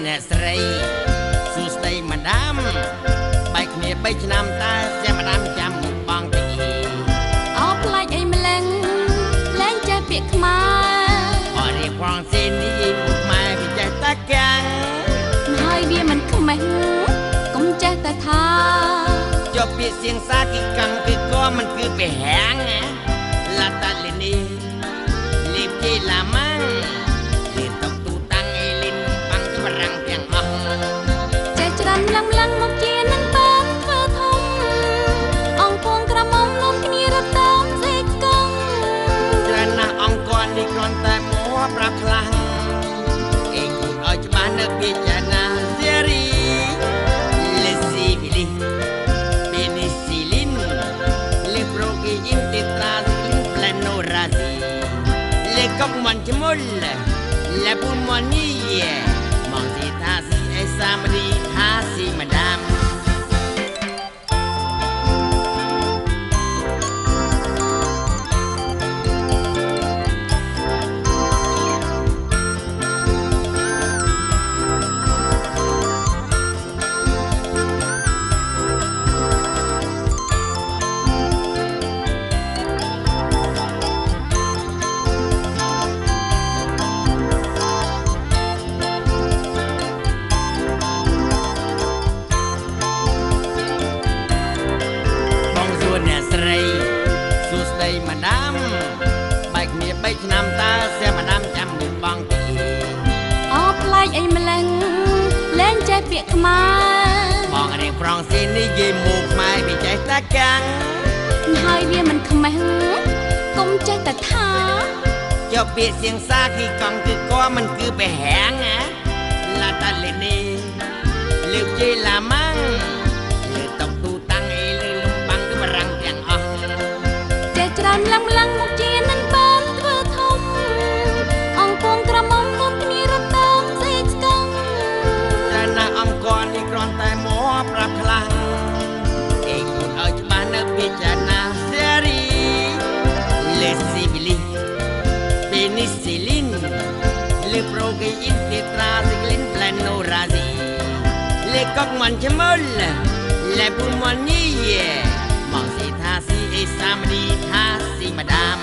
អ្នកស្រីសួស្ដីម៉ាដាមបែកគ្នា3ឆ្នាំតើចាំម៉ាដាមចាំបងទីអោផ្លាច់អីម្លឹងលែងចេះពាក្យខ្មែរអររៀបផងស៊ីនេះមុខម៉ែវាចេះតែកាំងហើយវាមិនខ្មេះកុំចេះតែថាចុះពាក្យសៀងសាគីកាំងគឺក៏មិនគឺបេហាំងឡាតាលីនីលីបជេឡាម៉ាំងលីតុកទូតាំងអេលីនបាំងក្រាំងទាំងអស់ចេះច្រានឡំមកជានឹងបានធ្វើធំអង្គងក្រមុំនំគ្នារត់តាមសេកកងច្រើនណាស់អង្គរនេះគ្រាន់តែមកប្រាប់ខ្លាំងអេគូឲ្យច្បាស់នៅពីចាណាសេរីលេស៊ីវីលីបេនីស៊ីលីនលេប្រូគីអ៊ីនទីត្រាស៊ីលីនផ្លែណូរ៉ាស៊ីលេកុកមិនជមុលលេពូម៉ូនីមកស៊ីថាស៊ីអេសាមរីថាស៊ីម៉ាដាមម៉ាដាមបែកគ្នា3ឆ្នាំតើសៀម៉ាដាមចាំមុខបងទីអោផ្លាច់អីម្លឹងលែងចេះពាក្យខ្មែរបងរៀងប្រងស៊ីនេះនិយាយមុខម៉ែវាចេះតែកាំងហើយវាមិនខ្មេះកុំចេះតែថាចុះពាក្យសៀងសាគីកង់គឺក៏មិនគឺបេហាំងឡាតាលីនីលើកជេឡាម៉ាំងលើតុកទូតាំងអេលឺលំបាំងគឺបរាំងទាំងអស់ចេះច្រានឡំមកជានឹងបានធ្វើធំអង្គងក្រមុំនំគ្នារត់តាមសេកកងច្រើនណាស់អង្គរនេះគ្រាន់តែមកប្រាប់ខ្លាំងអេគូឲ្យច្បាស់នៅពីចាណាសេរីលេស៊ីវីលីបេនីស៊ីលីនលេប្រូគីអ៊ីនទីត្រាស៊ីលីនផ្លែណូរ៉ាស៊ីលេកុកមិនជមុលលេពូម៉ូនីមកស៊ីថាស៊ីអេសាមរីថាស៊ីម៉ាដាម